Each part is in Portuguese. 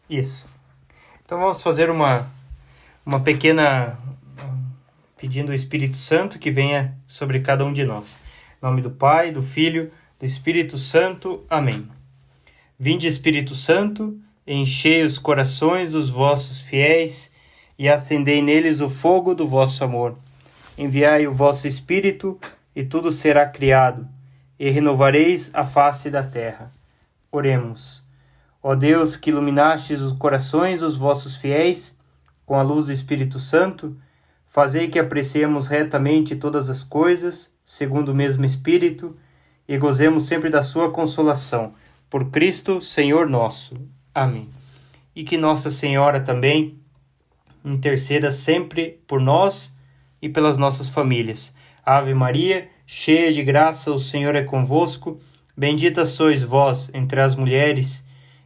Isso. Então vamos fazer uma pequena... pedindo ao Espírito Santo que venha sobre cada um de nós. Em nome do Pai, do Filho, do Espírito Santo. Amém. Vinde, Espírito Santo, enchei os corações dos vossos fiéis e acendei neles o fogo do vosso amor. Enviai o vosso Espírito e tudo será criado, e renovareis a face da terra. Oremos. Ó Deus, que iluminastes os corações dos vossos fiéis com a luz do Espírito Santo, fazei que apreciemos retamente todas as coisas, segundo o mesmo Espírito, e gozemos sempre da sua consolação. Por Cristo, Senhor nosso. Amém. E que Nossa Senhora também interceda sempre por nós e pelas nossas famílias. Ave Maria, cheia de graça, o Senhor é convosco. Bendita sois vós entre as mulheres,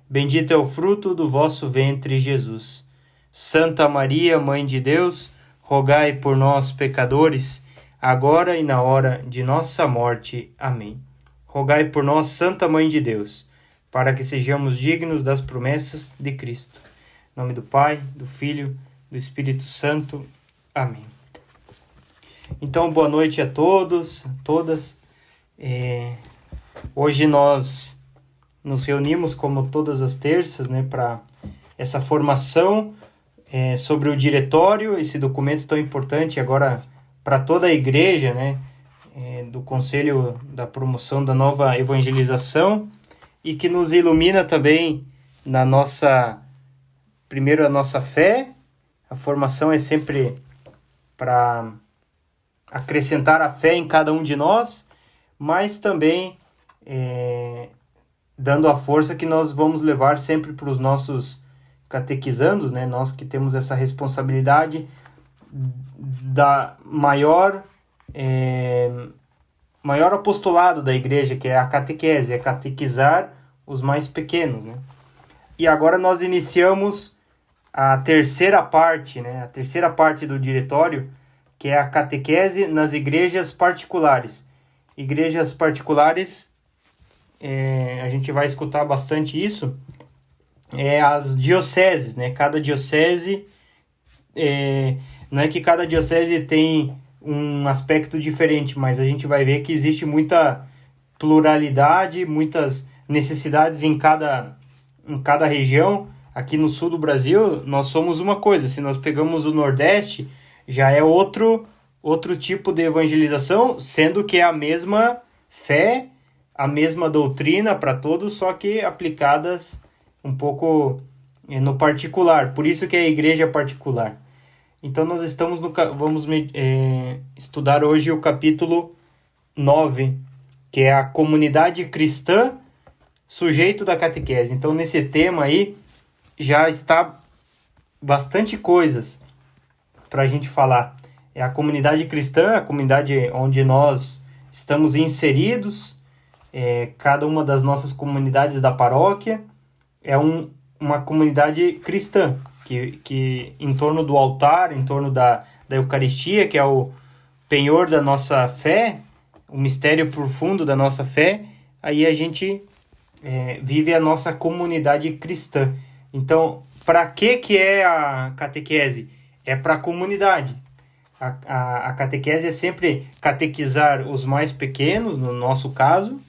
bendito é o fruto do vosso ventre, Jesus. Santa Maria, Mãe de Deus, rogai por nós, pecadores, agora e na hora de nossa morte. Amém. Rogai por nós, Santa Mãe de Deus, para que sejamos dignos das promessas de Cristo. Em nome do Pai, do Filho, do Espírito Santo. Amém. Então, boa noite a todos, todas. Hoje nós nos reunimos, como todas as terças, para essa formação sobre o diretório, esse documento tão importante agora para toda a igreja, do Conselho da Promoção da Nova Evangelização, e que nos ilumina também primeiro a nossa fé. A formação é sempre para acrescentar a fé em cada um de nós, mas também dando a força que nós vamos levar sempre para os nossos catequizandos, nós que temos essa responsabilidade da maior apostolado da igreja, que é a catequese, é catequizar os mais pequenos. E agora nós iniciamos a terceira parte do diretório, que é a catequese nas igrejas particulares. Igrejas particulares, a gente vai escutar bastante isso, as dioceses, Cada diocese, não é que cada diocese tem um aspecto diferente, mas a gente vai ver que existe muita pluralidade, muitas necessidades em cada região. Aqui no sul do Brasil, nós somos uma coisa. Se nós pegamos o Nordeste, já é outro tipo de evangelização, sendo que é a mesma fé, a mesma doutrina para todos, só que aplicadas um pouco no particular. Por isso que é a igreja particular. Então nós vamos estudar hoje o capítulo 9, que é a comunidade cristã, sujeito da catequese. Então nesse tema aí já está bastante coisas para a gente falar. É a comunidade cristã, a comunidade onde nós estamos inseridos, cada uma das nossas comunidades da paróquia é uma comunidade cristã, que em torno do altar, em torno da Eucaristia, que é o penhor da nossa fé, o mistério profundo da nossa fé, aí a gente vive a nossa comunidade cristã. Então, para que é a catequese? É para a comunidade. A catequese é sempre catequizar os mais pequenos, no nosso caso,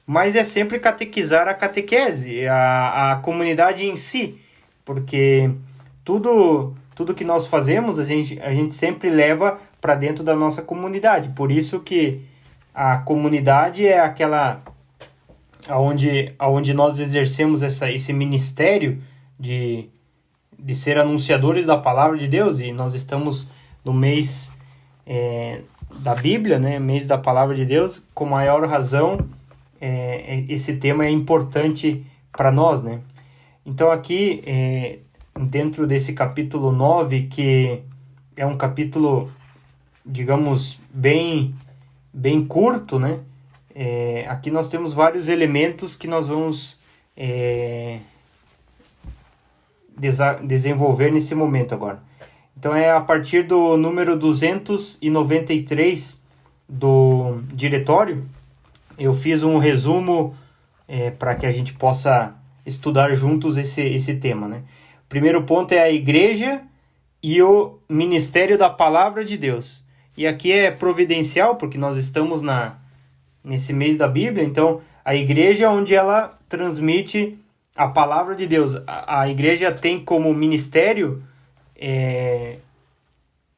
mas é sempre catequizar a catequese, a comunidade em si, porque tudo que nós fazemos, a gente sempre leva para dentro da nossa comunidade. Por isso que a comunidade é aquela onde nós exercemos esse ministério de ser anunciadores da palavra de Deus, e nós estamos no mês da Bíblia, mês da palavra de Deus. Com maior razão, esse tema é importante para nós, Então aqui, dentro desse capítulo 9, que é um capítulo, digamos, bem curto, aqui nós temos vários elementos que nós vamos desenvolver nesse momento agora. Então é a partir do número 293 do diretório. Eu fiz um resumo para que a gente possa estudar juntos esse tema, né? O primeiro ponto é a igreja e o ministério da palavra de Deus. E aqui é providencial, porque nós estamos nesse mês da Bíblia, então a igreja é onde ela transmite a palavra de Deus. A igreja tem como ministério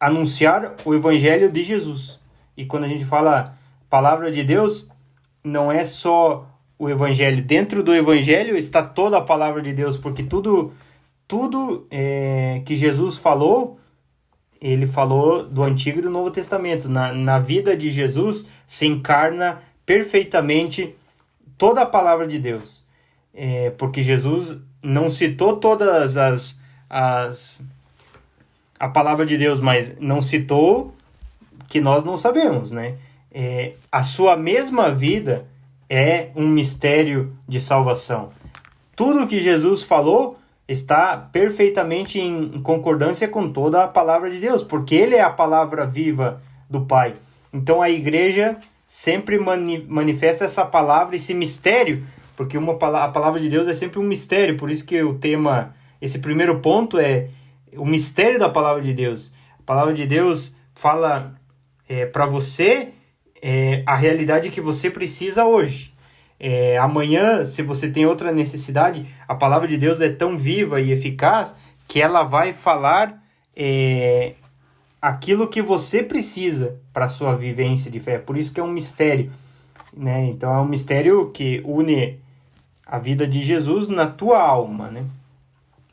anunciar o evangelho de Jesus. E quando a gente fala palavra de Deus, não é só o evangelho. Dentro do evangelho está toda a palavra de Deus, porque tudo que Jesus falou, ele falou do Antigo e do Novo Testamento. Na vida de Jesus se encarna perfeitamente toda a palavra de Deus. Porque Jesus não citou todas a palavra de Deus, mas não citou que nós não sabemos, né? A sua mesma vida é um mistério de salvação. Tudo que Jesus falou está perfeitamente em concordância com toda a palavra de Deus, porque ele é a palavra viva do Pai. Então a igreja sempre manifesta essa palavra, esse mistério, porque a palavra de Deus é sempre um mistério, por isso que o tema, esse primeiro ponto é o mistério da palavra de Deus. A palavra de Deus fala para você a realidade que você precisa hoje. Amanhã, se você tem outra necessidade, a palavra de Deus é tão viva e eficaz que ela vai falar aquilo que você precisa para a sua vivência de fé. Por isso que é um mistério, né? Então é um mistério que une a vida de Jesus na tua alma, né?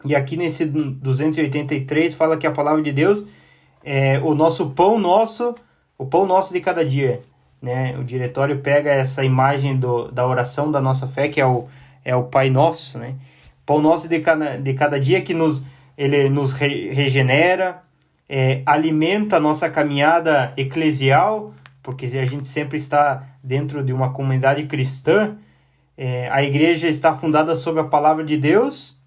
E aqui nesse 283 fala que a palavra de Deus é o pão nosso de cada dia, né? O diretório pega essa imagem da oração da nossa fé, que é o Pai Nosso, né? Pão nosso de cada dia que ele nos regenera, alimenta a nossa caminhada eclesial, porque a gente sempre está dentro de uma comunidade cristã. A igreja está fundada sobre a palavra de Deus,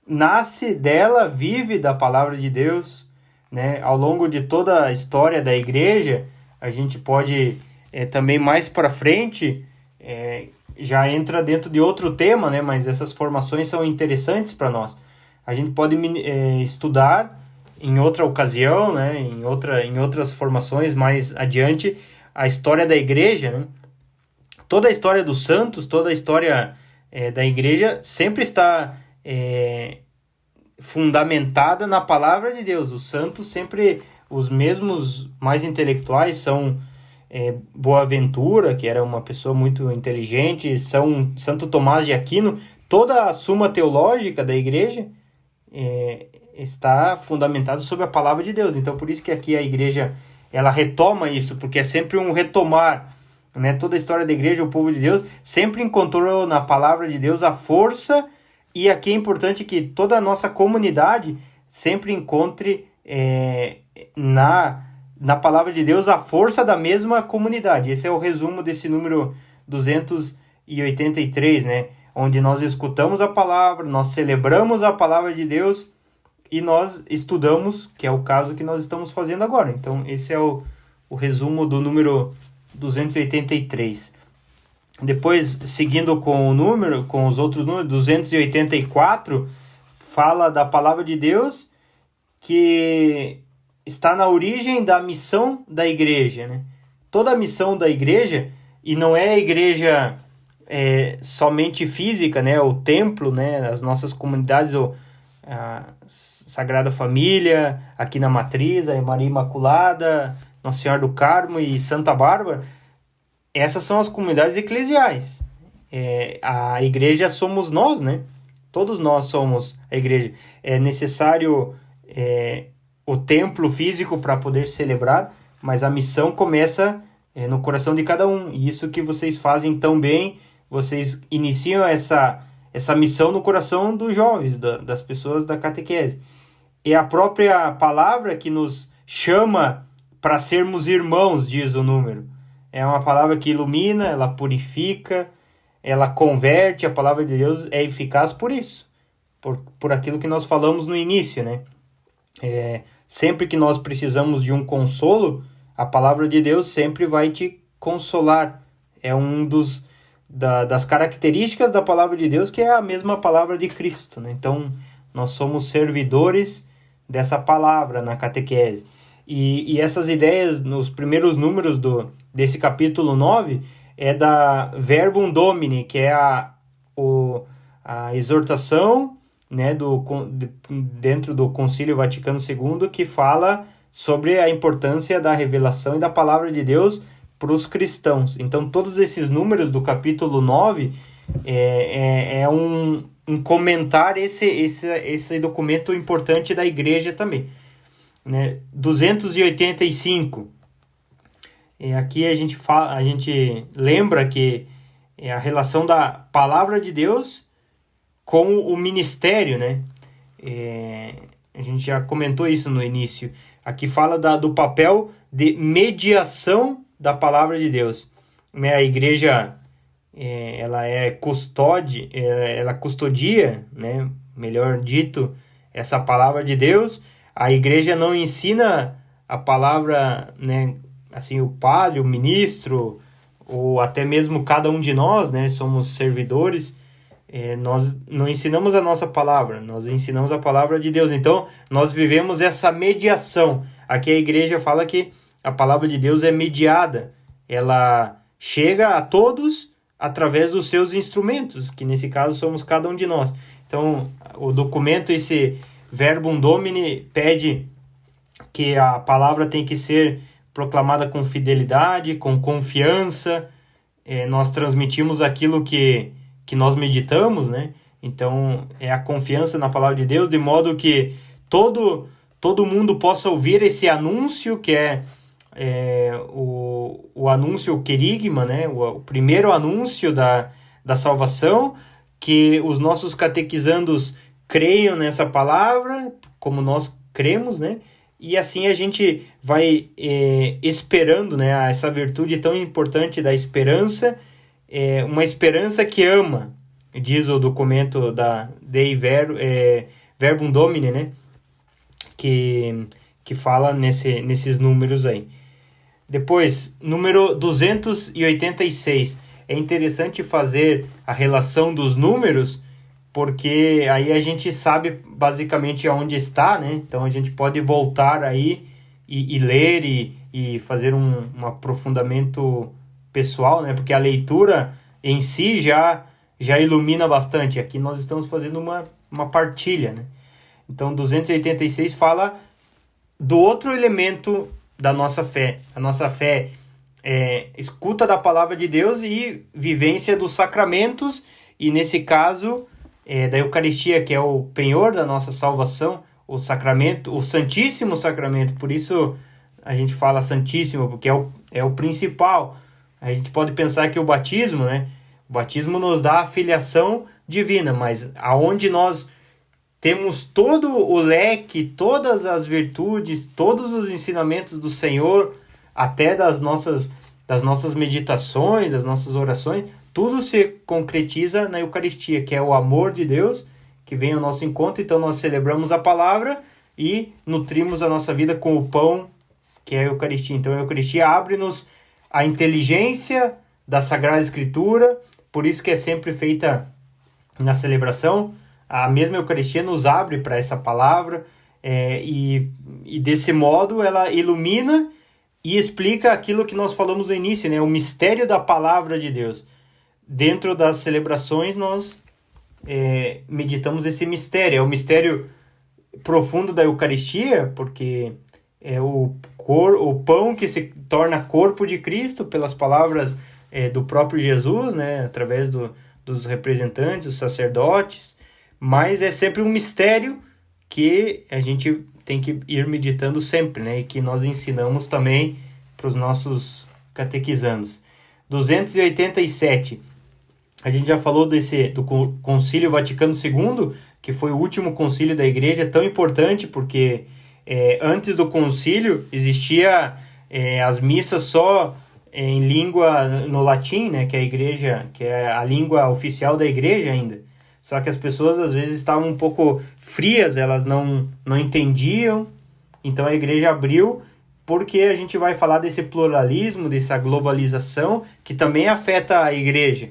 nasce dela, vive da palavra de Deus, né? Ao longo de toda a história da igreja, a gente pode também mais para frente, já entra dentro de outro tema, né? Mas essas formações são interessantes para nós. A gente pode estudar em outra ocasião, né? Em outras formações mais adiante, a história da igreja, né? Toda a história dos santos, toda a história da igreja sempre está fundamentada na palavra de Deus. Os santos sempre, os mesmos mais intelectuais, são Boaventura, que era uma pessoa muito inteligente, Santo Tomás de Aquino. Toda a suma teológica da igreja está fundamentada sobre a palavra de Deus. Então, por isso que aqui a igreja ela retoma isso, porque é sempre um retomar, né? Toda a história da igreja, o povo de Deus, sempre encontrou na palavra de Deus a força. E aqui é importante que toda a nossa comunidade sempre encontre na palavra de Deus a força da mesma comunidade. Esse é o resumo desse número 283, né? Onde nós escutamos a palavra, nós celebramos a palavra de Deus e nós estudamos, que é o caso que nós estamos fazendo agora. Então, esse é o resumo do número 283. Depois, seguindo com os outros números, 284, fala da palavra de Deus que está na origem da missão da igreja, né? Toda a missão da igreja, e não é a igreja somente física, né? O templo, né? As nossas comunidades, a Sagrada Família, aqui na Matriz, a Maria Imaculada, Nossa Senhora do Carmo e Santa Bárbara. Essas são as comunidades eclesiais. A igreja somos nós, né? Todos nós somos a igreja. É necessário o templo físico para poder celebrar, mas a missão começa no coração de cada um. E isso que vocês fazem tão bem, vocês iniciam essa missão no coração dos jovens, das pessoas da catequese. É a própria palavra que nos chama para sermos irmãos, diz o número. É uma palavra que ilumina, ela purifica, ela converte. A palavra de Deus é eficaz por isso, por aquilo que nós falamos no início, né? Sempre que nós precisamos de um consolo, a palavra de Deus sempre vai te consolar. É um dos das características da palavra de Deus, que é a mesma palavra de Cristo, né? Então, nós somos servidores dessa palavra na catequese. E essas ideias, nos primeiros números desse capítulo 9, é da Verbum Domini, que é a exortação, né, dentro do Concílio Vaticano II, que fala sobre a importância da revelação e da palavra de Deus para os cristãos. Então, todos esses números do capítulo 9 é um comentário, esse documento importante da igreja também. Né? 285. Aqui a gente lembra que é a relação da palavra de Deus com o ministério, né? A gente já comentou isso no início. Aqui fala do papel de mediação da palavra de Deus. A igreja, ela ela custodia, né? Melhor dito, essa palavra de Deus. A igreja não ensina a palavra, né? Assim, o padre, o ministro, ou até mesmo cada um de nós, né? Somos servidores. Nós não ensinamos a nossa palavra, nós ensinamos a palavra de Deus. Então, nós vivemos essa mediação. Aqui a igreja fala que a palavra de Deus é mediada. Ela chega a todos através dos seus instrumentos, que nesse caso somos cada um de nós. Então, o documento, esse Verbum Domini, pede que a palavra tem que ser proclamada com fidelidade, com confiança. Nós transmitimos aquilo que nós meditamos, né? Então, é a confiança na palavra de Deus, de modo que todo mundo possa ouvir esse anúncio, que é o anúncio, o querigma, né? O primeiro anúncio da salvação, que os nossos catequizandos creiam nessa palavra, como nós cremos, né? E assim a gente vai esperando, né? Essa virtude tão importante da esperança, uma esperança que ama, diz o documento da Dei Verbum Domini, né? Que fala nesses números aí. Depois, número 286. É interessante fazer a relação dos números, porque aí a gente sabe basicamente aonde está, né? Então a gente pode voltar aí e ler e fazer um aprofundamento pessoal, né? Porque a leitura em si já ilumina bastante. Aqui nós estamos fazendo uma partilha, né? Então, 286 fala do outro elemento da nossa fé. A nossa fé é escuta da palavra de Deus e vivência dos sacramentos, e nesse caso, da Eucaristia, que é o penhor da nossa salvação, o sacramento, o Santíssimo Sacramento. Por isso a gente fala Santíssimo, porque é o principal. A gente pode pensar que o batismo, né? O batismo nos dá a filiação divina, mas aonde nós temos todo o leque, todas as virtudes, todos os ensinamentos do Senhor, até das nossas meditações, das nossas orações, tudo se concretiza na Eucaristia, que é o amor de Deus que vem ao nosso encontro. Então nós celebramos a palavra e nutrimos a nossa vida com o pão, que é a Eucaristia. Então a Eucaristia abre-nos a inteligência da Sagrada Escritura, por isso que é sempre feita na celebração. A mesma Eucaristia nos abre para essa palavra, e desse modo ela ilumina e explica aquilo que nós falamos no início, né? O mistério da palavra de Deus. Dentro das celebrações nós meditamos esse mistério. É o mistério profundo da Eucaristia, porque é o pão que se torna corpo de Cristo pelas palavras do próprio Jesus, né? Através dos representantes, os sacerdotes. Mas é sempre um mistério que a gente tem que ir meditando sempre, né? E que nós ensinamos também para os nossos catequizandos. 287. A gente já falou do Concílio Vaticano II, que foi o último concílio da igreja, tão importante porque antes do concílio existia as missas só em língua no latim, né? Que é a língua oficial da igreja ainda. Só que as pessoas às vezes estavam um pouco frias, elas não entendiam. Então a igreja abriu, porque a gente vai falar desse pluralismo, dessa globalização, que também afeta a igreja.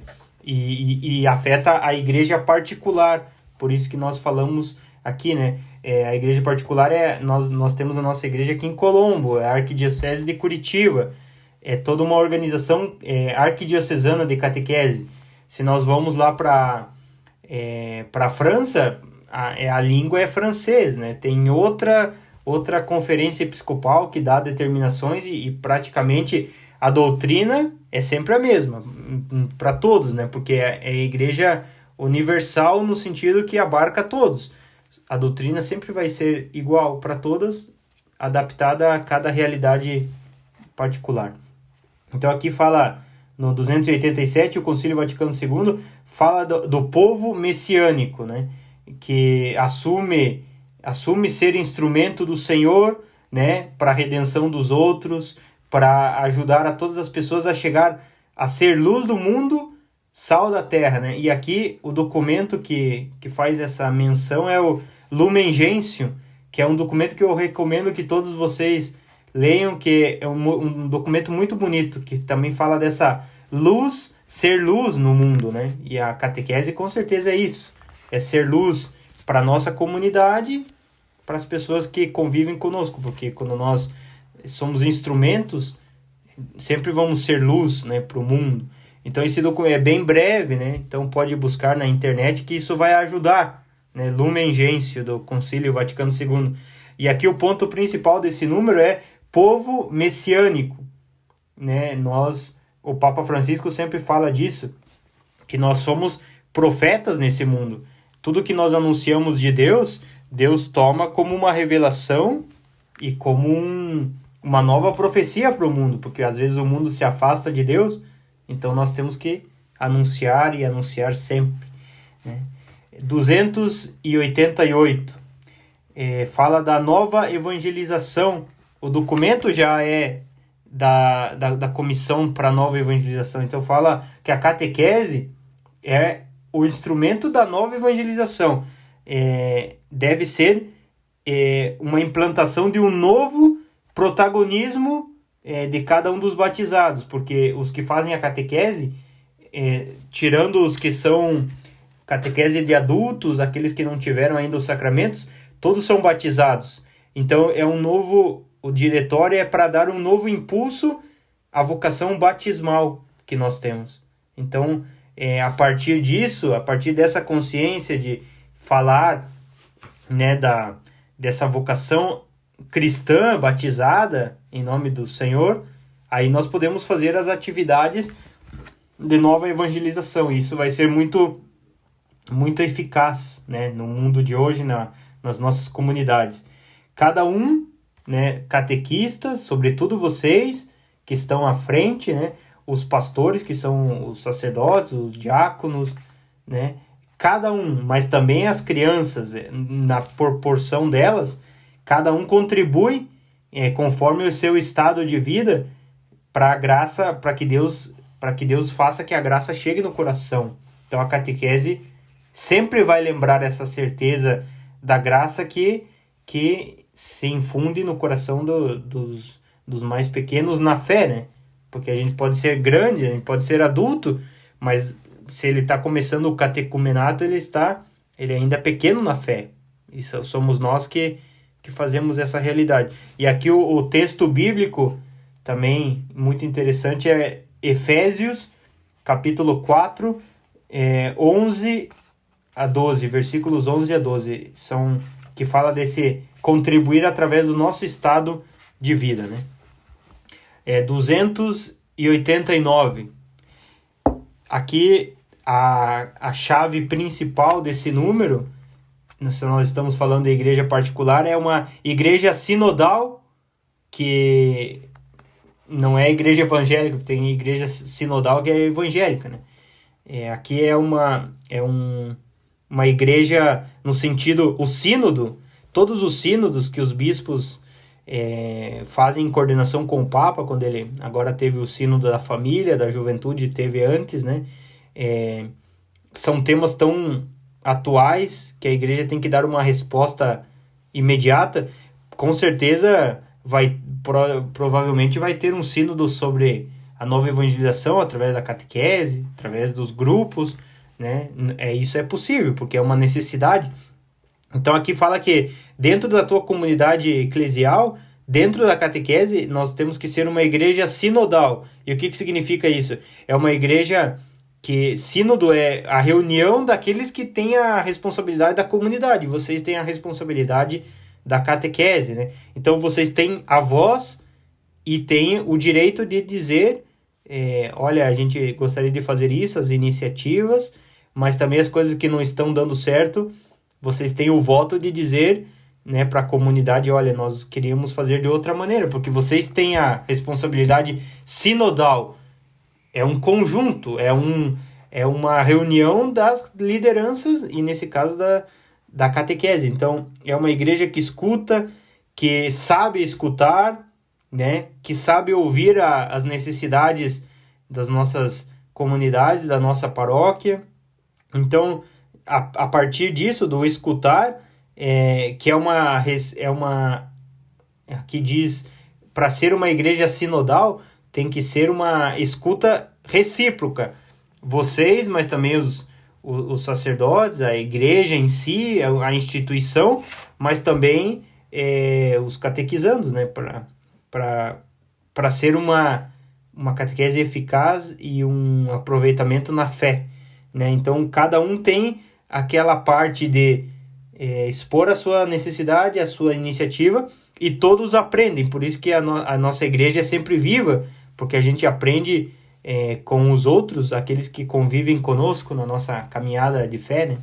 e afeta a igreja particular. Por isso que nós falamos aqui, né? A igreja particular nós temos a nossa igreja aqui em Colombo, a Arquidiocese de Curitiba. É toda uma organização arquidiocesana de catequese. Se nós vamos lá para a França, a língua é francês, né? Tem outra conferência episcopal que dá determinações e praticamente a doutrina é sempre a mesma para todos, né? Porque é a igreja universal no sentido que abarca todos. A doutrina sempre vai ser igual para todas, adaptada a cada realidade particular. Então aqui fala, no 287, o Concílio Vaticano II fala do povo messiânico, né? Que assume ser instrumento do Senhor, né? Para a redenção dos outros, para ajudar a todas as pessoas a chegar a ser luz do mundo, sal da terra, né? E aqui o documento que faz essa menção é o Lumen Gentium, que é um documento que eu recomendo que todos vocês leiam, que é um documento muito bonito, que também fala dessa luz, ser luz no mundo, né? E a catequese com certeza é isso, é ser luz para a nossa comunidade, para as pessoas que convivem conosco, porque quando nós somos instrumentos, sempre vamos ser luz, né, para o mundo. Então esse documento é bem breve, né? Então pode buscar na internet que isso vai ajudar, né? Lumen Gentium, do Concílio Vaticano II. E aqui o ponto principal desse número é povo messiânico, né? O Papa Francisco sempre fala disso, que nós somos profetas nesse mundo. Tudo que nós anunciamos de Deus, Deus toma como uma revelação e como uma nova profecia para o mundo, porque às vezes o mundo se afasta de Deus, então nós temos que anunciar e anunciar sempre, né? 288, fala da nova evangelização. O documento já é da Comissão para a Nova Evangelização, então fala que a catequese é o instrumento da nova evangelização. Deve ser uma implantação de um novo protagonismo de cada um dos batizados, porque os que fazem a catequese, tirando os que são catequese de adultos, aqueles que não tiveram ainda os sacramentos, todos são batizados. Então o diretório é para dar um novo impulso à vocação batismal que nós temos. Então, a partir disso, a partir dessa consciência de falar, né, dessa vocação cristã batizada em nome do Senhor, aí nós podemos fazer as atividades de nova evangelização. E isso vai ser muito, muito eficaz, né, no mundo de hoje, nas nossas comunidades. Cada um, né, catequistas, sobretudo vocês que estão à frente, né, os pastores, que são os sacerdotes, os diáconos, né, cada um, mas também as crianças, na proporção delas, cada um contribui conforme o seu estado de vida para a graça, para que Deus faça que a graça chegue no coração. Então a catequese sempre vai lembrar essa certeza da graça que se infunde no coração dos mais pequenos na fé, né? Porque a gente pode ser grande, a gente pode ser adulto, mas se ele está começando o catecumenato, ele ainda é pequeno na fé. Isso somos nós que fazemos essa realidade. E aqui o texto bíblico também muito interessante é Efésios, capítulo 4, 11 a 12, versículos 11 a 12, que fala desse contribuir através do nosso estado de vida, né? 289. Aqui a chave principal desse número, se nós estamos falando da igreja particular, é uma igreja sinodal, que não é igreja evangélica, tem igreja sinodal que é evangélica, né? Aqui é uma igreja no sentido, o sínodo, todos os sínodos que os bispos fazem em coordenação com o Papa, quando ele agora teve o sínodo da família, da juventude, teve antes, né? São temas tão atuais que a igreja tem que dar uma resposta imediata. Com certeza provavelmente vai ter um sínodo sobre a nova evangelização através da catequese, através dos grupos, né? Isso é possível, porque é uma necessidade. Então aqui fala que dentro da tua comunidade eclesial, dentro da catequese, nós temos que ser uma igreja sinodal. E o que significa isso? É uma igreja que sínodo é a reunião daqueles que têm a responsabilidade da comunidade. Vocês têm a responsabilidade da catequese, né? Então vocês têm a voz e têm o direito de dizer, olha, a gente gostaria de fazer isso, as iniciativas, mas também as coisas que não estão dando certo, vocês têm o voto de dizer, né, para a comunidade, olha, nós queríamos fazer de outra maneira, porque vocês têm a responsabilidade sinodal. É um conjunto, é uma reunião das lideranças, e nesse caso da catequese. Então, é uma igreja que escuta, que sabe escutar, né, que sabe ouvir as necessidades das nossas comunidades, da nossa paróquia. Então, a partir disso, do escutar, que aqui diz, para ser uma igreja sinodal, tem que ser uma escuta recíproca. Vocês, mas também os sacerdotes, a igreja em si, a instituição, mas também os catequizandos, né? Para ser uma catequese eficaz e um aproveitamento na fé, né? Então, cada um tem aquela parte de expor a sua necessidade, a sua iniciativa, e todos aprendem. Por isso que a nossa igreja é sempre viva, porque a gente aprende com os outros, aqueles que convivem conosco na nossa caminhada de fé, né?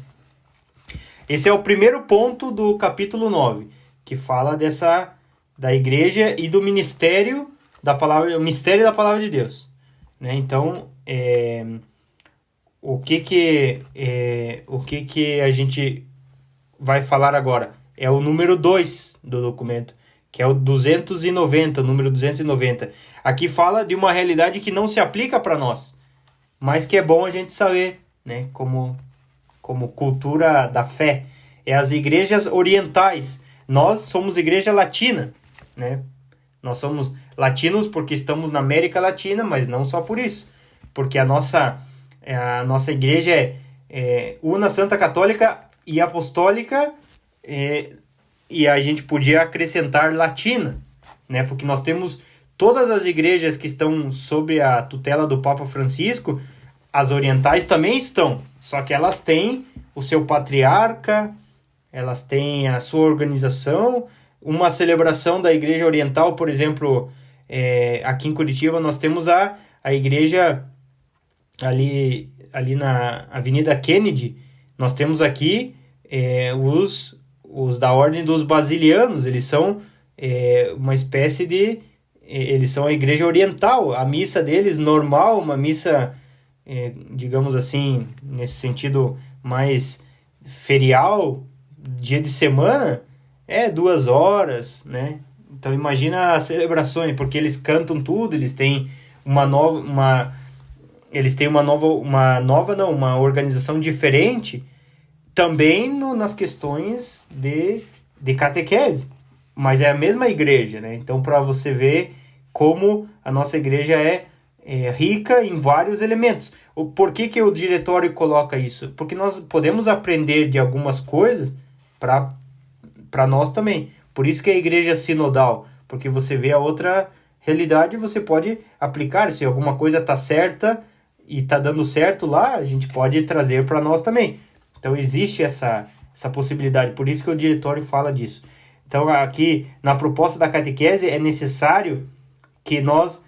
Esse é o primeiro ponto do capítulo 9, que fala da igreja e do ministério da palavra, o mistério da palavra de Deus, né? Então, o que a gente vai falar agora? É o número 2 do documento, que é o 290, o número 290. Aqui fala de uma realidade que não se aplica para nós, mas que é bom a gente saber, né? Como cultura da fé. É as igrejas orientais. Nós somos igreja latina, né? Nós somos latinos porque estamos na América Latina, mas não só por isso. Porque a nossa igreja é una, santa, católica e apostólica, e a gente podia acrescentar latina, né? Porque nós temos todas as igrejas que estão sob a tutela do Papa Francisco, as orientais também estão, só que elas têm o seu patriarca, elas têm a sua organização. Uma celebração da igreja oriental, por exemplo, aqui em Curitiba nós temos a igreja ali na Avenida Kennedy. Nós temos aqui os da ordem dos basilianos. Eles são uma espécie de... eles são a igreja oriental. A missa deles, normal, uma missa, digamos assim, nesse sentido mais ferial, dia de semana, 2 horas, né? Então imagina as celebrações, porque eles cantam tudo, eles têm uma organização diferente, também nas questões de catequese, mas é a mesma igreja, né? Então, para você ver como a nossa igreja é rica em vários elementos. Por que o diretório coloca isso? Porque nós podemos aprender de algumas coisas para nós também. Por isso que a igreja é sinodal, porque você vê a outra realidade e você pode aplicar. Se alguma coisa está certa e está dando certo lá, a gente pode trazer para nós também. Então existe essa possibilidade, por isso que o diretório fala disso. Então aqui na proposta da catequese é necessário que nós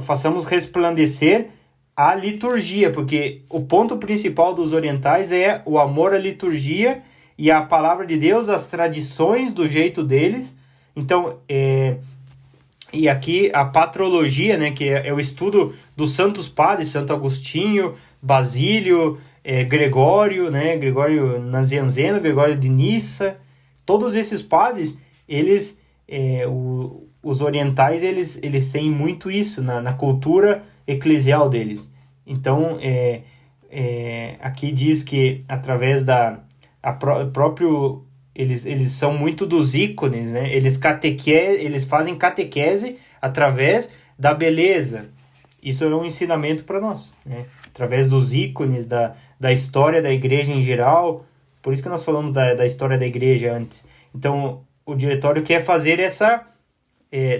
façamos resplandecer a liturgia, porque o ponto principal dos orientais é o amor à liturgia e a palavra de Deus, as tradições do jeito deles. Então, e aqui a patrologia, né, que é o estudo dos santos padres, Santo Agostinho, Basílio, Gregório, né, Gregório Nazianzeno, Gregório de Nissa, todos esses padres, eles, os orientais, eles têm muito isso na cultura eclesial deles. Então, aqui diz que através eles são muito dos ícones, né? Eles fazem catequese através da beleza, Isso é um ensinamento para nós, né? Através dos ícones, da história da igreja em geral. Por isso que nós falamos da história da igreja antes. Então, o diretório quer fazer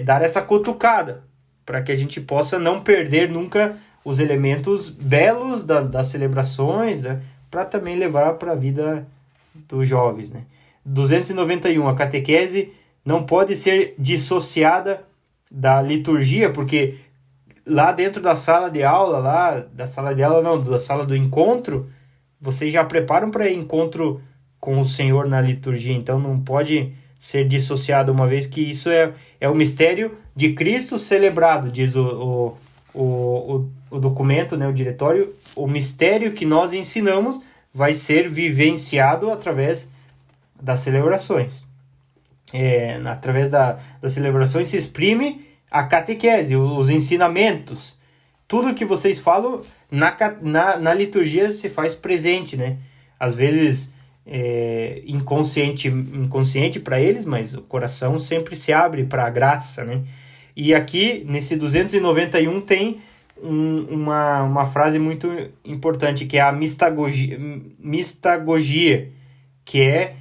dar essa cutucada, para que a gente possa não perder nunca os elementos belos das celebrações, né? Para também levar para a vida dos jovens, né? 291, a catequese não pode ser dissociada da liturgia, porque lá dentro da sala de aula, da sala do encontro, vocês já preparam para encontro com o Senhor na liturgia, então não pode ser dissociado, uma vez que isso é o mistério de Cristo celebrado, diz o documento, né, o diretório. O mistério que nós ensinamos vai ser vivenciado através das celebrações. Através das celebrações se exprime a catequese, os ensinamentos. Tudo que vocês falam na liturgia se faz presente, né? Às vezes inconsciente para eles, mas o coração sempre se abre para a graça, né? E aqui, nesse 291, tem uma frase muito importante, que é a mistagogia, que é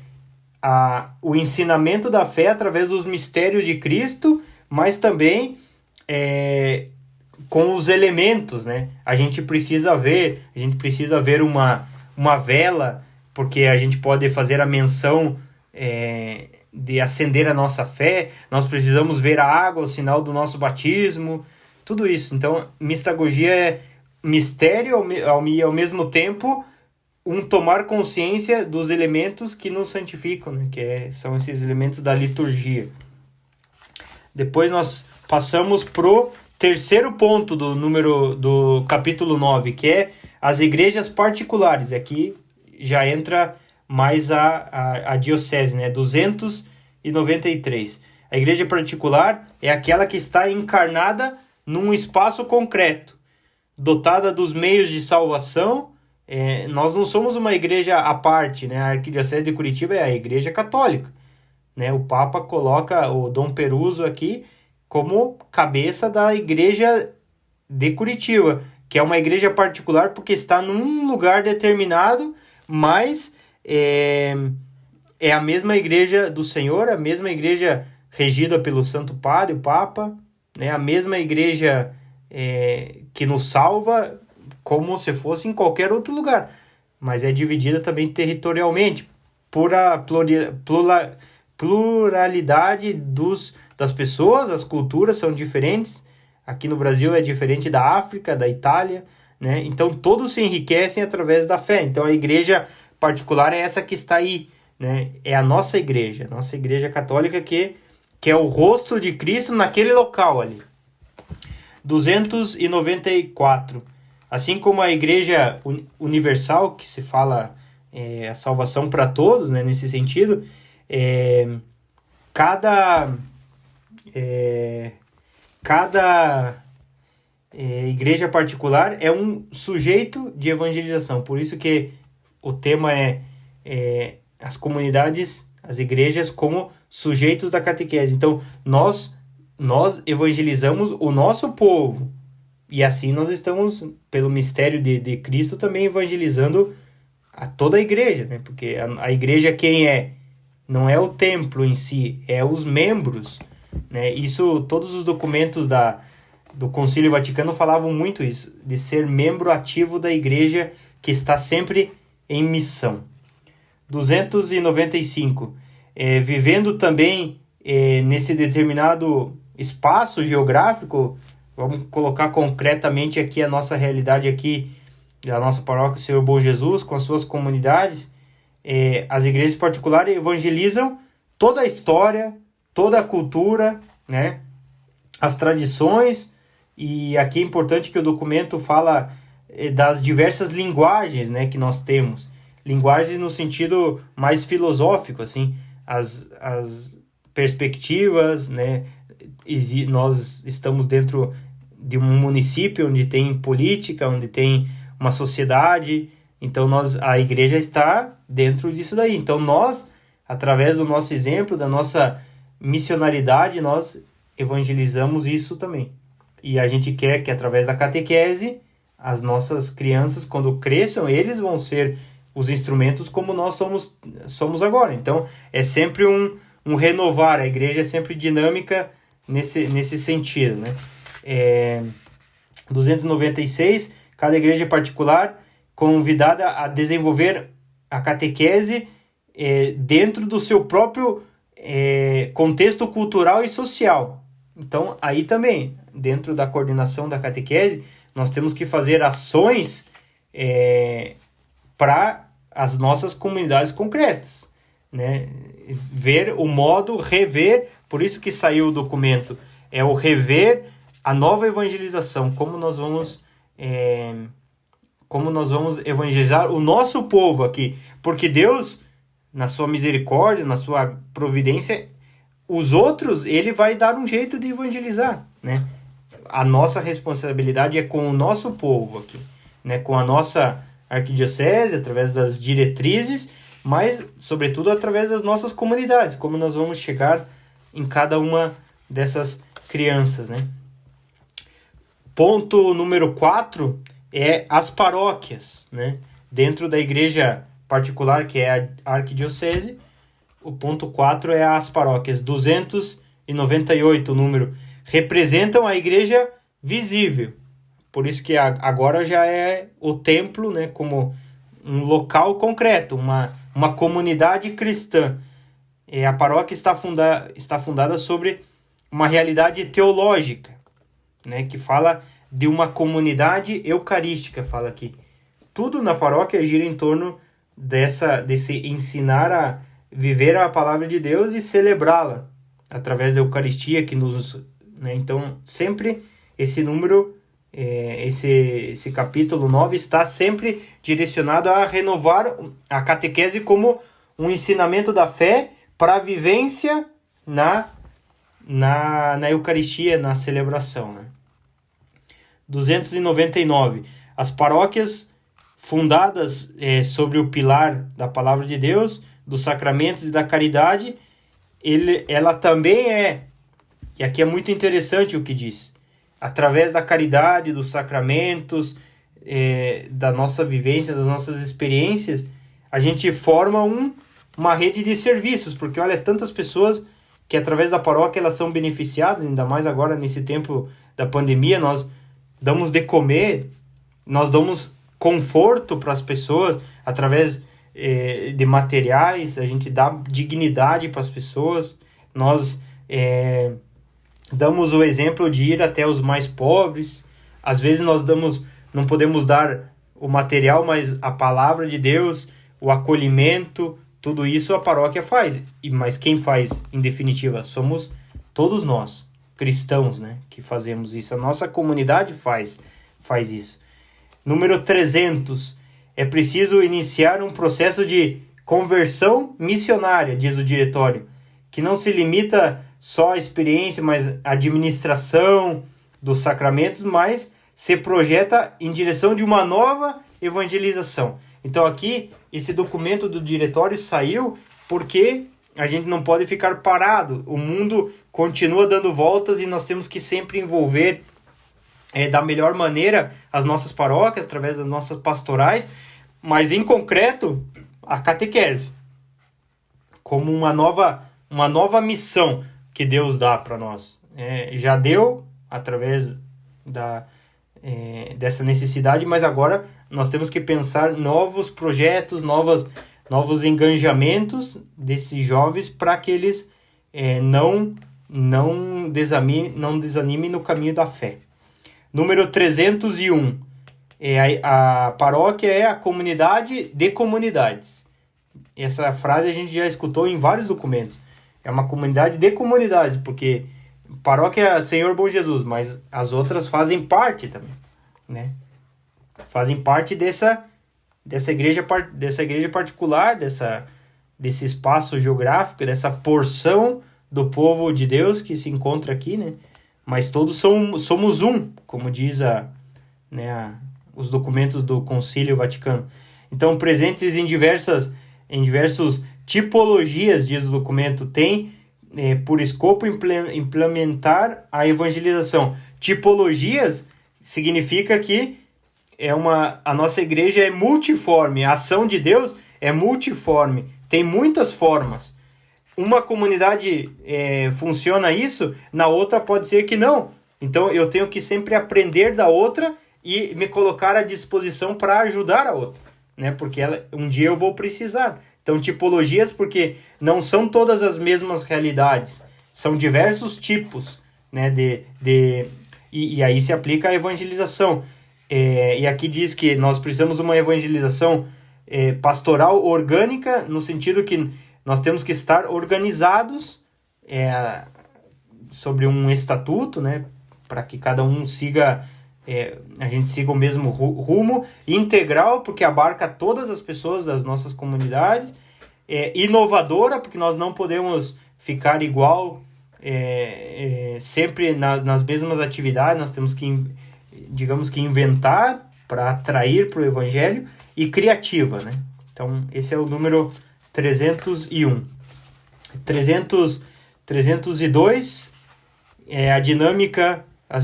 o ensinamento da fé através dos mistérios de Cristo, mas também com os elementos, né? A gente precisa ver uma vela, porque a gente pode fazer a menção de acender a nossa fé. Nós precisamos ver a água, o sinal do nosso batismo, tudo isso. Então, mistagogia é mistério e ao mesmo tempo tomar consciência dos elementos que nos santificam, né? São esses elementos da liturgia. Depois nós passamos pro terceiro ponto do capítulo 9, que é as igrejas particulares. Aqui já entra mais a diocese, né? 293. A igreja particular é aquela que está encarnada num espaço concreto, dotada dos meios de salvação. Nós não somos uma igreja à parte, né? A Arquidiocese de Curitiba é a igreja católica, né? O Papa coloca o Dom Peruso aqui como cabeça da igreja de Curitiba, que é uma igreja particular porque está num lugar determinado, mas é a mesma igreja do Senhor, a mesma igreja regida pelo Santo Padre, o Papa, né? A mesma igreja que nos salva, como se fosse em qualquer outro lugar, mas é dividida também territorialmente por a pluralidade das pessoas. As culturas são diferentes. Aqui no Brasil é diferente da África, da Itália, né? Então todos se enriquecem através da fé. Então a igreja particular é essa que está aí, né? É a nossa igreja católica, que é o rosto de Cristo naquele local ali. 294. Assim como a igreja universal, que se fala a salvação para todos, né? Nesse sentido, cada igreja particular é um sujeito de evangelização. Por isso que o tema é as comunidades, as igrejas como sujeitos da catequese. Então, nós evangelizamos o nosso povo. E assim nós estamos, pelo mistério de Cristo, também evangelizando a toda a igreja, né? Porque a igreja quem é? Não é o templo em si, é os membros, né? Isso, todos os documentos do Concílio Vaticano falavam muito isso, de ser membro ativo da igreja que está sempre em missão. 295. Vivendo também nesse determinado espaço geográfico. Vamos colocar concretamente aqui a nossa realidade aqui da nossa paróquia Senhor Bom Jesus, com as suas comunidades. As igrejas particulares evangelizam toda a história, toda a cultura, né? As tradições. E aqui é importante que o documento fala das diversas linguagens, né, que nós temos. Linguagens no sentido mais filosófico, assim, as perspectivas, né? Nós estamos dentro de um município onde tem política, onde tem uma sociedade. Então a igreja está dentro disso daí. Então nós, através do nosso exemplo, da nossa missionaridade, nós evangelizamos isso também. E a gente quer que, através da catequese, as nossas crianças, quando cresçam, eles vão ser os instrumentos como nós somos agora. Então, é sempre um renovar. A igreja é sempre dinâmica nesse sentido, né? 296, cada igreja particular convidada a desenvolver a catequese dentro do seu próprio contexto cultural e social. Então, aí também, dentro da coordenação da catequese, nós temos que fazer ações para as nossas comunidades concretas, né? Ver o modo, rever, por isso que saiu o documento, é o rever a nova evangelização, como nós vamos evangelizar o nosso povo aqui, porque Deus, na sua misericórdia, na sua providência, os outros, ele vai dar um jeito de evangelizar, né? A nossa responsabilidade é com o nosso povo aqui, né? Com a nossa arquidiocese, através das diretrizes, mas, sobretudo, através das nossas comunidades, como nós vamos chegar em cada uma dessas crianças, né? Ponto número 4 é as paróquias, né? Dentro da igreja particular, que é a arquidiocese, o ponto 4 é as paróquias. 298, o número, representam a igreja visível. Por isso que agora já é o templo, né, como um local concreto, uma comunidade cristã. A paróquia está fundada sobre uma realidade teológica, né, que fala de uma comunidade eucarística, fala aqui. Tudo na paróquia gira em torno desse ensinar a viver a palavra de Deus e celebrá-la através da Eucaristia que nos, né? Então, sempre esse número, esse capítulo 9 está sempre direcionado a renovar a catequese como um ensinamento da fé para a vivência na Eucaristia, na celebração, né? 299. As paróquias fundadas sobre o pilar da palavra de Deus, dos sacramentos e da caridade, ela também e aqui é muito interessante o que diz, através da caridade, dos sacramentos, da nossa vivência, das nossas experiências, a gente forma uma rede de serviços, porque olha, tantas pessoas que através da paróquia elas são beneficiadas, ainda mais agora nesse tempo da pandemia, nós damos de comer, nós damos conforto para as pessoas através de materiais, a gente dá dignidade para as pessoas, nós damos o exemplo de ir até os mais pobres, às vezes não podemos dar o material, mas a palavra de Deus, o acolhimento, tudo isso a paróquia faz, mas quem faz, em definitiva, somos todos nós, cristãos, né, que fazemos isso, a nossa comunidade faz isso. Número 300, é preciso iniciar um processo de conversão missionária, diz o diretório, que não se limita só à experiência, mas à administração dos sacramentos, mas se projeta em direção de uma nova evangelização. Então aqui, esse documento do diretório saiu porque a gente não pode ficar parado. O mundo continua dando voltas e nós temos que sempre envolver da melhor maneira as nossas paróquias, através das nossas pastorais, mas em concreto a catequese, como uma nova missão que Deus dá para nós. Já deu através dessa necessidade, mas agora nós temos que pensar novos projetos, novos engajamentos desses jovens para que eles não desanimem no caminho da fé. Número 301. A paróquia é a comunidade de comunidades. Essa frase a gente já escutou em vários documentos. É uma comunidade de comunidades, porque paróquia é Senhor Bom Jesus, mas as outras fazem parte também, né? Fazem parte dessa igreja particular, desse espaço geográfico, dessa porção do povo de Deus que se encontra aqui, né? Mas todos somos um, como diz os documentos do Concílio Vaticano. Então, presentes em diversas tipologias, diz o documento, tem por escopo implementar a evangelização, Tipologias significa que a nossa igreja é multiforme, a ação de Deus é multiforme, tem muitas formas. Uma comunidade funciona isso, na outra pode ser que não. Então eu tenho que sempre aprender da outra e me colocar à disposição para ajudar a outra, né? Porque um dia eu vou precisar. Então, tipologias, porque não são todas as mesmas realidades, são diversos tipos, né? E aí se aplica a evangelização. E aqui diz que nós precisamos de uma evangelização pastoral orgânica, no sentido que nós temos que estar organizados sobre um estatuto, né? Para que cada um a gente siga o mesmo rumo, integral, porque abarca todas as pessoas das nossas comunidades, inovadora, porque nós não podemos ficar igual sempre nas mesmas atividades, nós temos que, digamos que, inventar para atrair para o Evangelho, e criativa, né? Então, esse é o número 301. 302 é as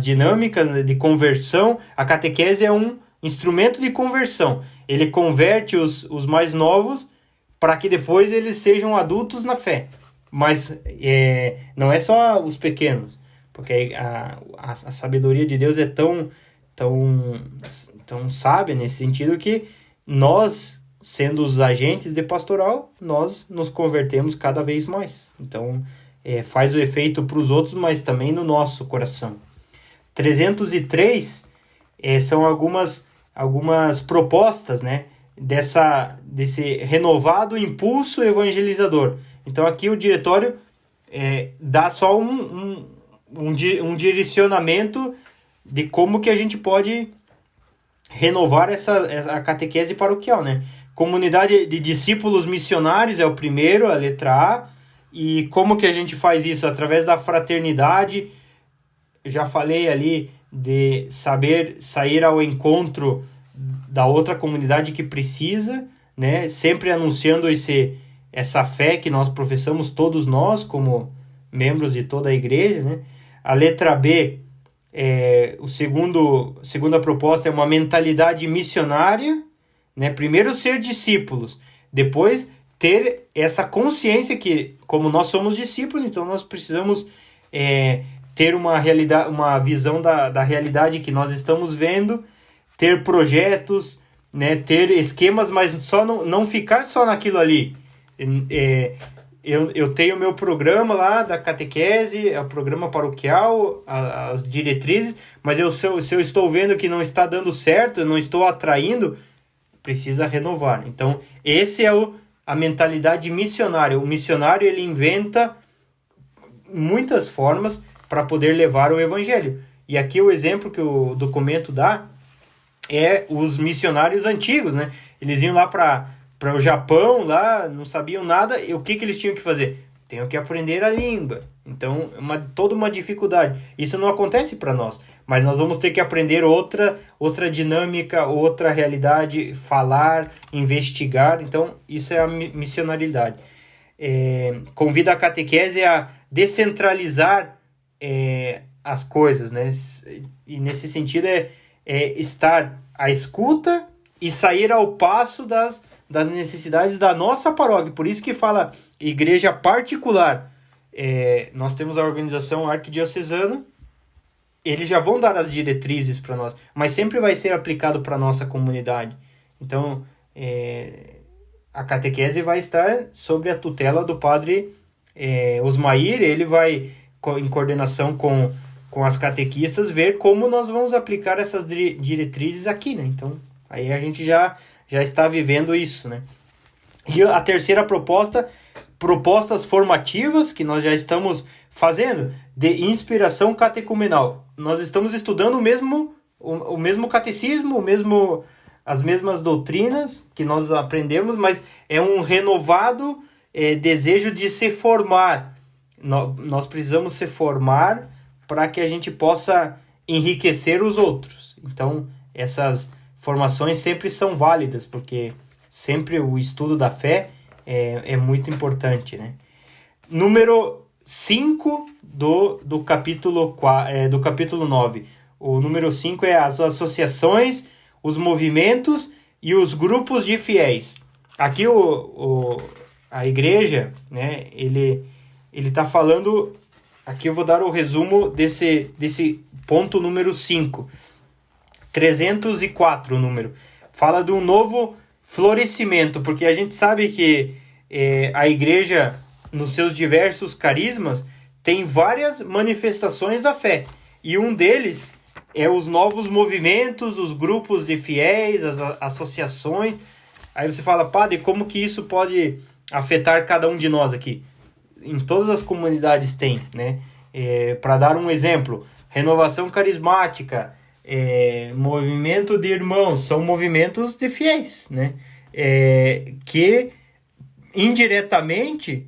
dinâmicas de conversão. A catequese é um instrumento de conversão. Ele converte os mais novos para que depois eles sejam adultos na fé. Mas não é só os pequenos, porque a sabedoria de Deus é tão sábia nesse sentido que nós, sendo os agentes de pastoral, nós nos convertemos cada vez mais. Então, faz o efeito para os outros, mas também no nosso coração. 303 são algumas propostas, né, desse renovado impulso evangelizador. Então, aqui o diretório dá só um direcionamento de como que a gente pode renovar a catequese paroquial, né? Comunidade de discípulos missionários é o primeiro, a letra A. E como que a gente faz isso? Através da fraternidade. Já falei ali de saber sair ao encontro da outra comunidade que precisa, né? Sempre anunciando essa fé que nós professamos, todos nós, como membros de toda a igreja, né? A letra B, segunda proposta é uma mentalidade missionária, né? Primeiro ser discípulos, depois ter essa consciência que, como nós somos discípulos, então nós precisamos ter uma visão da realidade que nós estamos vendo, ter projetos, né? Ter esquemas, mas só não ficar só naquilo ali. Eu tenho o meu programa lá da catequese, o programa paroquial, as diretrizes, mas se eu estou vendo que não está dando certo, eu não estou atraindo, precisa renovar. Então, esse é a mentalidade missionária. O missionário, ele inventa muitas formas para poder levar o evangelho. E aqui o exemplo que o documento dá é os missionários antigos, né? Eles iam lá para o Japão, lá, não sabiam nada, e o que eles tinham que fazer? Tinham que aprender a língua. Então, toda uma dificuldade. Isso não acontece para nós, mas nós vamos ter que aprender outra dinâmica, outra realidade, falar, investigar. Então, isso é a missionalidade. Convida a catequese a descentralizar as coisas, né? E nesse sentido estar à escuta e sair ao passo das necessidades da nossa paróquia. Por isso que fala igreja particular. Nós temos a organização arquidiocesana, eles já vão dar as diretrizes para nós, mas sempre vai ser aplicado para a nossa comunidade. Então, a catequese vai estar sobre a tutela do padre Osmair. Ele vai, em coordenação com as catequistas, ver como nós vamos aplicar essas diretrizes aqui, né? Então, aí a gente já está vivendo isso, né? E a terceira proposta, propostas formativas, que nós já estamos fazendo, de inspiração catecumenal. Nós estamos estudando o mesmo catecismo, as mesmas doutrinas que nós aprendemos, mas é um renovado desejo de se formar. Nós precisamos se formar para que a gente possa enriquecer os outros. Então, essas formações sempre são válidas, porque sempre o estudo da fé é muito importante, né? Número 5 do capítulo 9. O número 5 é as associações, os movimentos e os grupos de fiéis. Aqui a igreja, né, ele está falando... Aqui eu vou dar o resumo desse ponto número 5. 304 o número. Fala de um novo florescimento, porque a gente sabe que a igreja, nos seus diversos carismas, tem várias manifestações da fé. E um deles é os novos movimentos, os grupos de fiéis, as associações. Aí você fala, padre, como que isso pode afetar cada um de nós aqui? Em todas as comunidades tem, né? Para dar um exemplo, renovação carismática, movimento de irmãos, são movimentos de fiéis, né? Que indiretamente,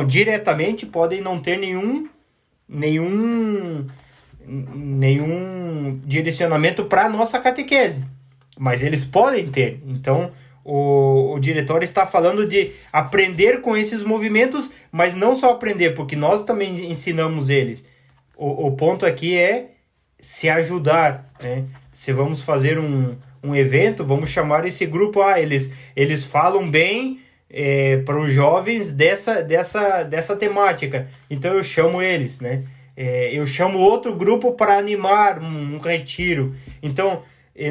diretamente podem não ter nenhum direcionamento para a nossa catequese, mas eles podem ter. Então, o diretório está falando de aprender com esses movimentos, mas não só aprender, porque nós também ensinamos eles. O ponto aqui é se ajudar, né? Se vamos fazer um evento, vamos chamar esse grupo, eles falam bem para os jovens dessa temática, então eu chamo eles, né? Eu chamo outro grupo para animar um retiro. Então,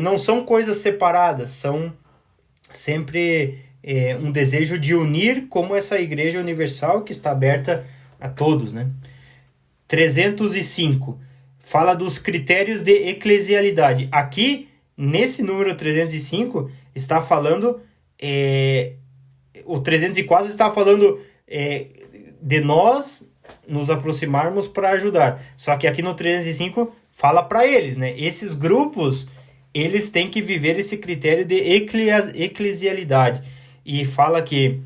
não são coisas separadas, são sempre um desejo de unir, como essa igreja universal que está aberta a todos, né? 305 fala dos critérios de eclesialidade. Aqui, nesse número 305, está falando... o 304 está falando de nós nos aproximarmos para ajudar. Só que aqui no 305 fala para eles, né? Esses grupos, eles têm que viver esse critério de eclesialidade. E fala que,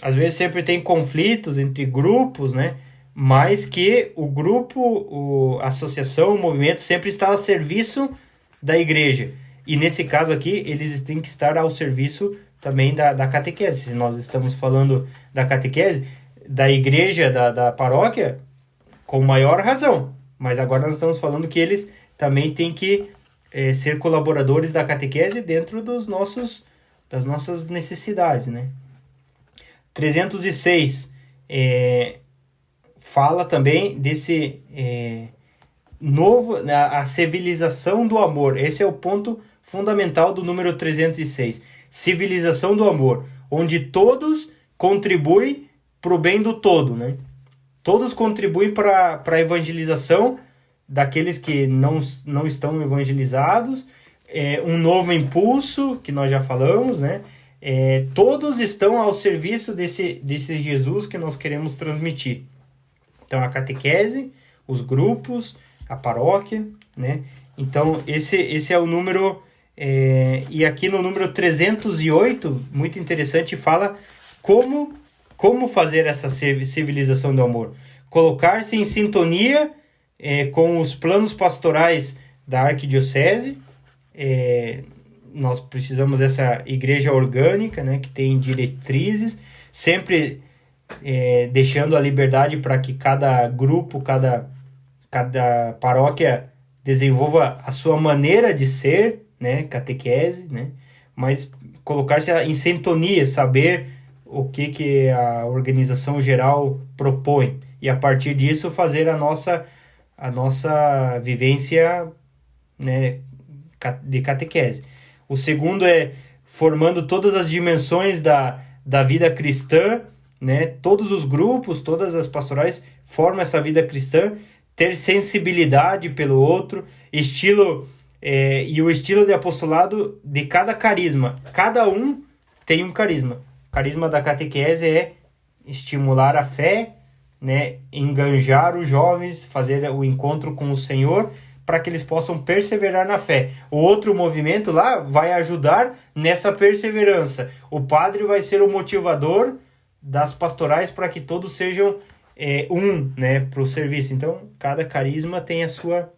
às vezes, sempre tem conflitos entre grupos, né? Mas que o grupo, a associação, o movimento sempre está a serviço da igreja. E nesse caso aqui, eles têm que estar ao serviço também da catequese. Se nós estamos falando da catequese, da igreja, da paróquia, com maior razão. Mas agora nós estamos falando que eles também têm que ser colaboradores da catequese dentro das nossas necessidades, né? 306 fala também desse a civilização do amor. Esse é o ponto fundamental do número 306. Civilização do amor, onde todos contribuem para o bem do todo, né? Todos contribuem para a evangelização daqueles que não estão evangelizados, um novo impulso, que nós já falamos, né? Todos estão ao serviço desse Jesus que nós queremos transmitir. Então, a catequese, os grupos, a paróquia, né? Então, esse é o número... e aqui no número 308, muito interessante, fala como fazer essa civilização do amor. Colocar-se em sintonia com os planos pastorais da arquidiocese. Nós precisamos dessa igreja orgânica, né, que tem diretrizes, sempre deixando a liberdade para que cada grupo, cada paróquia desenvolva a sua maneira de ser, né, catequese, né, mas colocar-se em sintonia, saber o que a organização geral propõe, e a partir disso fazer a nossa vivência, né, de catequese. O segundo é formando todas as dimensões da vida cristã, né, todos os grupos, todas as pastorais formam essa vida cristã, ter sensibilidade pelo outro, e o estilo de apostolado de cada carisma. Cada um tem um carisma. O carisma da catequese é estimular a fé, né, enganjar os jovens, fazer o encontro com o Senhor, para que eles possam perseverar na fé. O outro movimento lá vai ajudar nessa perseverança. O padre vai ser o motivador das pastorais para que todos sejam né, para o serviço. Então, cada carisma tem a sua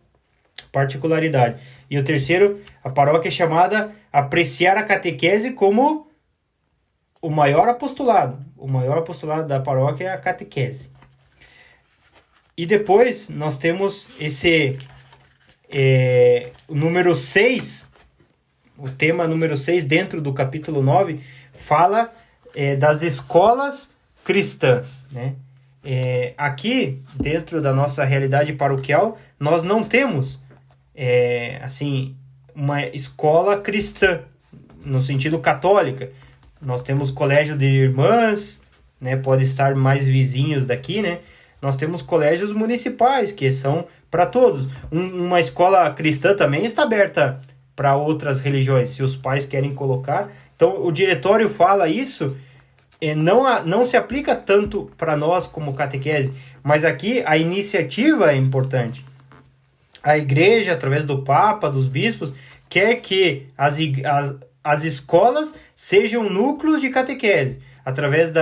particularidade. E o terceiro, a paróquia é chamada a apreciar a catequese como o maior apostolado. O maior apostolado da paróquia é a catequese. E depois nós temos o número 6, o tema número 6 dentro do capítulo 9, fala das escolas cristãs, né? Aqui, dentro da nossa realidade paroquial, nós não temos, assim, uma escola cristã, no sentido católica. Nós temos colégio de irmãs, né? Pode estar mais vizinhos daqui, né? Nós temos colégios municipais, que são para todos. Uma escola cristã também está aberta para outras religiões, se os pais querem colocar. Então, o diretório fala isso, não se aplica tanto para nós como catequese, mas aqui a iniciativa é importante. A igreja, através do Papa, dos bispos, quer que as escolas sejam núcleos de catequese, através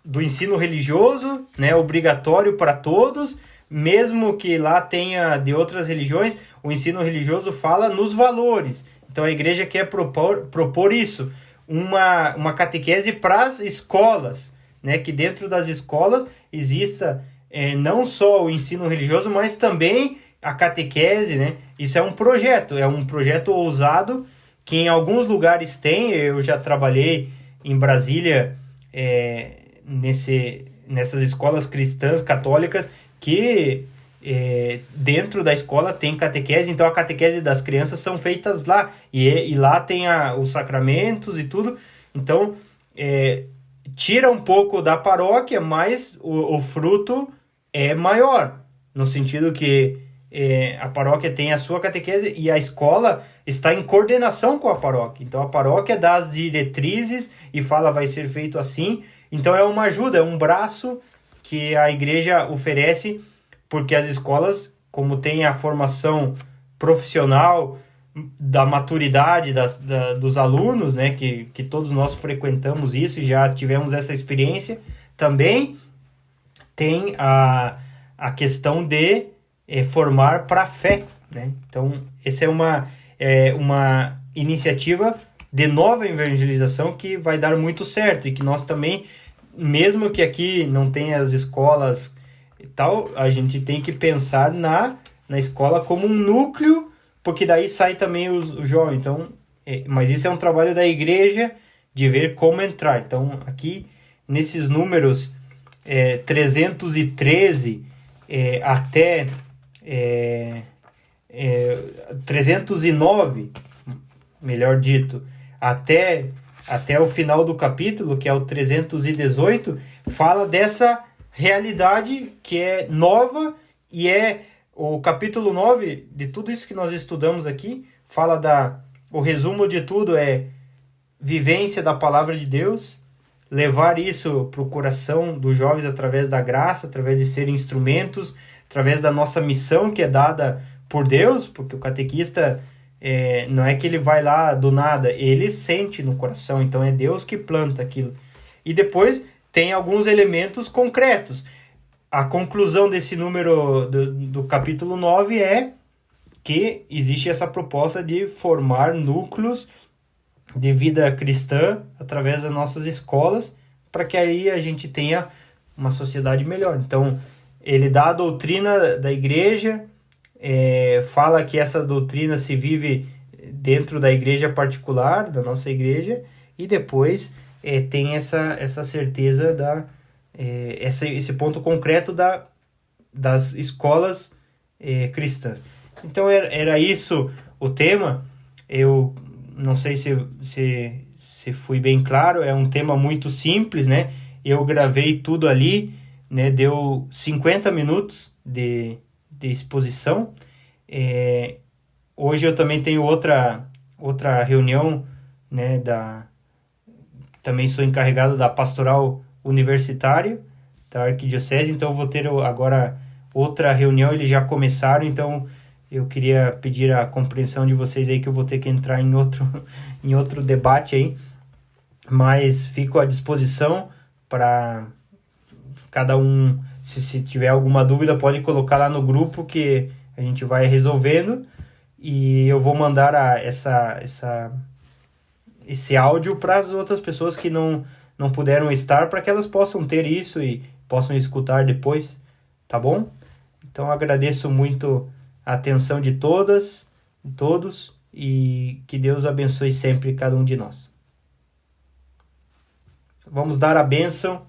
do ensino religioso, né, obrigatório para todos, mesmo que lá tenha de outras religiões, o ensino religioso fala nos valores. Então a igreja quer propor isso, uma catequese para as escolas, né, que dentro das escolas exista não só o ensino religioso, mas também a catequese, né? Isso é um projeto ousado, que em alguns lugares tem. Eu já trabalhei em Brasília, nessas escolas cristãs católicas, que dentro da escola tem catequese. Então a catequese das crianças são feitas lá, e lá tem os sacramentos e tudo. Então tira um pouco da paróquia, mas o fruto é maior, no sentido que a paróquia tem a sua catequese e a escola está em coordenação com a paróquia. Então a paróquia dá as diretrizes e fala vai ser feito assim. Então é uma ajuda, é um braço que a igreja oferece, porque as escolas, como tem a formação profissional da maturidade dos alunos, né, que todos nós frequentamos isso e já tivemos essa experiência, também tem a questão de formar para a fé, né? Então, essa é uma iniciativa de nova evangelização que vai dar muito certo, e que nós também, mesmo que aqui não tenha as escolas e tal, a gente tem que pensar na escola como um núcleo, porque daí sai também os jovens. Então, mas isso é um trabalho da igreja de ver como entrar. Então, aqui nesses números 313 até 309, melhor dito, até o final do capítulo, que é o 318, fala dessa realidade que é nova, e o capítulo 9, de tudo isso que nós estudamos aqui, fala o resumo de tudo é vivência da palavra de Deus, levar isso para o coração dos jovens através da graça, através de serem instrumentos, através da nossa missão que é dada por Deus, porque o catequista não é que ele vai lá do nada, ele sente no coração, então é Deus que planta aquilo. E depois tem alguns elementos concretos. A conclusão desse número do capítulo 9 é que existe essa proposta de formar núcleos de vida cristã através das nossas escolas, para que aí a gente tenha uma sociedade melhor. Então, ele dá a doutrina da igreja, fala que essa doutrina se vive dentro da igreja particular, da nossa igreja, e depois tem essa certeza, esse ponto concreto das escolas cristãs. Então, era isso o tema. Eu não sei se fui bem claro, é um tema muito simples, né? Eu gravei tudo ali, né? Deu 50 minutos de exposição. Hoje eu também tenho outra reunião, né? Também sou encarregado da pastoral universitária da Arquidiocese, então eu vou ter agora outra reunião. Eles já começaram, então eu queria pedir a compreensão de vocês aí, que eu vou ter que entrar em outro debate aí, mas fico à disposição para cada um. Se tiver alguma dúvida, pode colocar lá no grupo que a gente vai resolvendo, e eu vou mandar esse áudio para as outras pessoas que não puderam estar, para que elas possam ter isso e possam escutar depois, tá bom? Então agradeço muito a atenção de todos, e que Deus abençoe sempre cada um de nós. Vamos dar a bênção,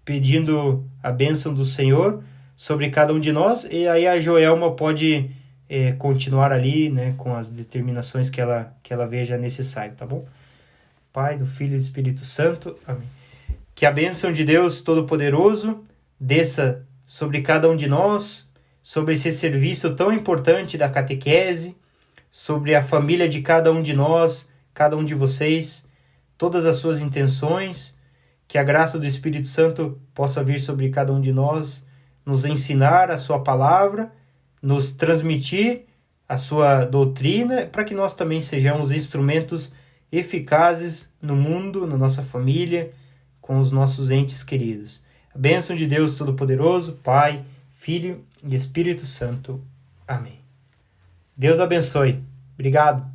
pedindo a bênção do Senhor sobre cada um de nós, e aí a Joelma pode continuar ali, né, com as determinações que ela veja necessário, tá bom? Pai, do Filho e do Espírito Santo, amém. Que a bênção de Deus Todo-Poderoso desça sobre cada um de nós, sobre esse serviço tão importante da catequese, sobre a família de cada um de nós, cada um de vocês, todas as suas intenções, que a graça do Espírito Santo possa vir sobre cada um de nós, nos ensinar a sua palavra, nos transmitir a sua doutrina, para que nós também sejamos instrumentos eficazes no mundo, na nossa família, com os nossos entes queridos. A bênção de Deus Todo-Poderoso, Pai, Filho e Espírito Santo. Amém. Deus abençoe. Obrigado.